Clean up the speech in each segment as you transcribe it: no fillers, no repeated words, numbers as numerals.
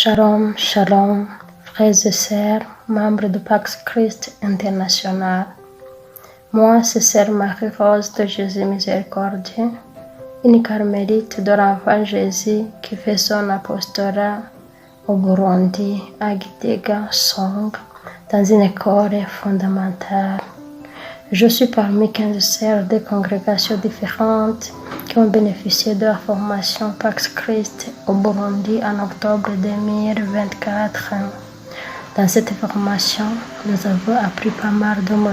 Shalom, shalom, frères et sœurs, membres de Pax Christ International. Moi, c'est Sœur Marie-Rose de Jésus Miséricordieux, une carmélite de l'Enfant Jésus qui fait son apostolat au Burundi, à Gitega, Song, dans une école fondamentale. Je suis parmi 15 sœurs de congrégations différentes qui ont bénéficié de la formation Pax Christ au Burundi en octobre 2024. Dans cette formation, nous avons appris pas mal de mots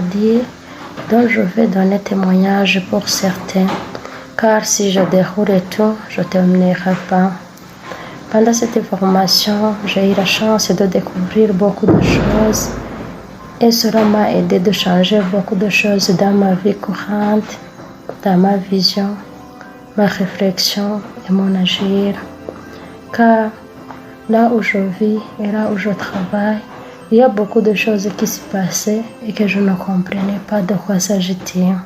dont je vais donner témoignage pour certains, car si je déroule tout, je ne terminerai pas. Pendant cette formation, j'ai eu la chance de découvrir beaucoup de choses et cela m'a aidé de changer beaucoup de choses dans ma vie courante, dans ma vision, ma réflexion et mon agir. Car là où je vis et là où je travaille, il y a beaucoup de choses qui se passaient et que je ne comprenais pas de quoi s'agit-il.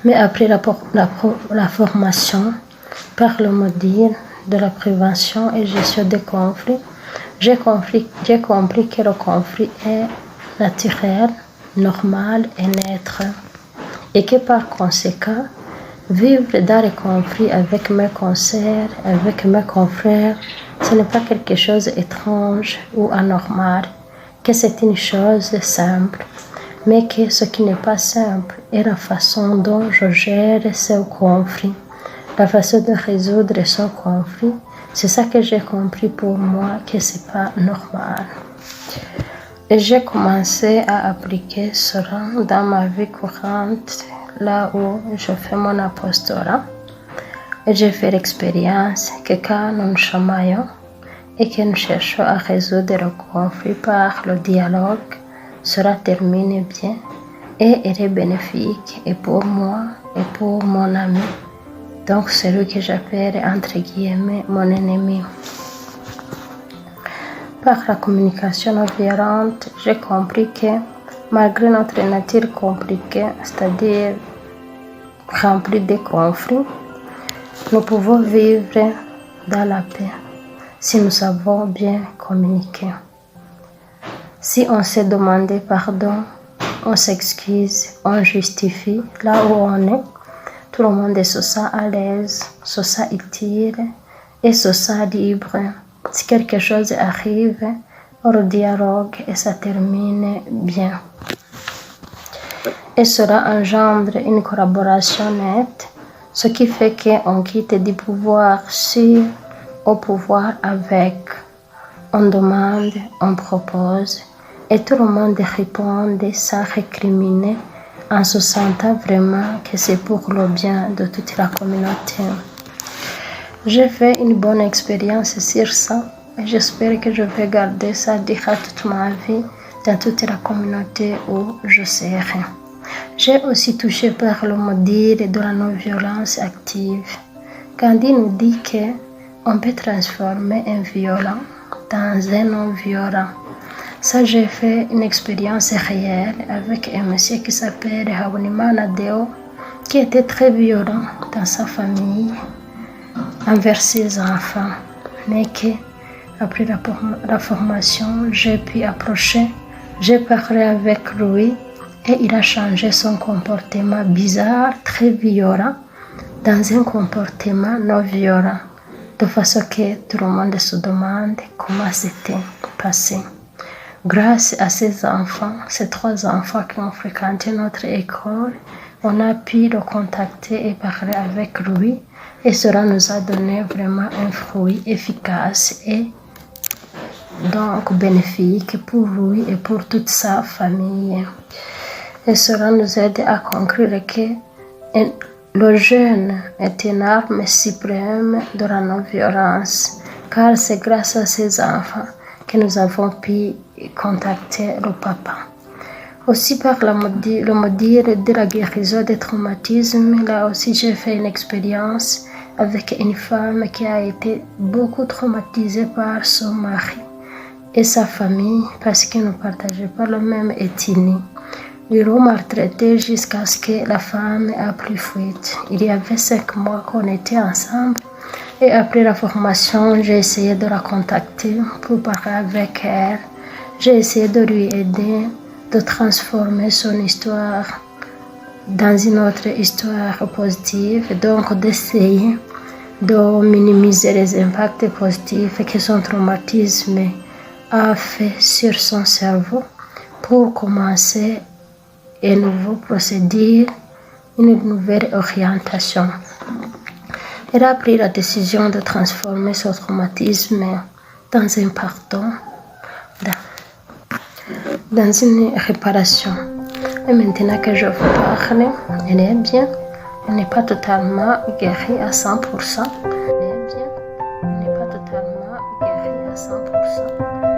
Mais après la formation par le module de la prévention et gestion des conflits, j'ai compris que le conflit est naturel, normal et neutre, et que par conséquent, vivre dans les conflits avec mes consoeurs, avec mes confrères, ce n'est pas quelque chose d'étrange ou anormal, que c'est une chose simple, mais que ce qui n'est pas simple est la façon dont je gère ce conflit, la façon de résoudre ce conflit. C'est ça que j'ai compris pour moi, que c'est pas normal. Et j'ai commencé à appliquer cela dans ma vie courante, là où je fais mon apostolat. Et j'ai fait l'expérience que quand nous nous chamaillons et que nous cherchons à résoudre le conflit par le dialogue, cela termine bien et elle est bénéfique et pour moi et pour mon ami. Donc celui que j'appelle entre guillemets mon ennemi. Par la communication non violente, j'ai compris que malgré notre nature compliquée, c'est-à-dire remplie de conflits, nous pouvons vivre dans la paix si nous savons bien communiquer. Si on s'est demandé pardon, on s'excuse, on justifie là où on est, tout le monde se sent à l'aise, se sent utile et se sent libre. Si quelque chose arrive, on dialogue et ça termine bien. Et cela engendre une collaboration nette, ce qui fait qu'on quitte du pouvoir sur au pouvoir avec. On demande, on propose et tout le monde répond sans récriminer en se sentant vraiment que c'est pour le bien de toute la communauté. J'ai fait une bonne expérience sur ça et j'espère que je vais garder ça durant toute ma vie dans toute la communauté où je serai. J'ai aussi touché par le module de la non-violence active. Gandhi nous dit qu'on peut transformer un violent dans un non-violent. Ça, j'ai fait une expérience réelle avec un monsieur qui s'appelle Habonimana Deo, qui était très violent dans sa famille, envers ses enfants, mais qu'après la formation, j'ai pu approcher, j'ai parlé avec lui et il a changé son comportement bizarre, très violent, dans un comportement non violent, de façon que tout le monde se demande comment c'était passé. Grâce à ces enfants, ces 3 enfants qui ont fréquenté notre école, on a pu le contacter et parler avec lui. Et cela nous a donné vraiment un fruit efficace et donc bénéfique pour lui et pour toute sa famille. Et cela nous aide à conclure que le jeûne est une arme suprême de la non-violence, car c'est grâce à ces enfants que nous avons pu contacter le papa. Aussi par le module de la guérison des traumatismes, là aussi j'ai fait une expérience avec une femme qui a été beaucoup traumatisée par son mari et sa famille parce qu'ils ne partageaient pas le même ethnie. Ils l'ont maltraité jusqu'à ce que la femme a pris fuite. Il y avait 5 mois qu'on était ensemble Et après la formation, j'ai essayé de la contacter pour parler avec elle. J'ai essayé de lui aider, de transformer son histoire dans une autre histoire positive, donc d'essayer de minimiser les impacts positifs que son traumatisme a fait sur son cerveau pour commencer un nouveau procédé, une nouvelle orientation. Elle a pris la décision de transformer son traumatisme dans un pardon, dans une réparation. Et maintenant que je vous parle, elle est bien. Elle n'est pas totalement guérie à 100%. Elle est bien. Elle n'est pas totalement guérie à 100%.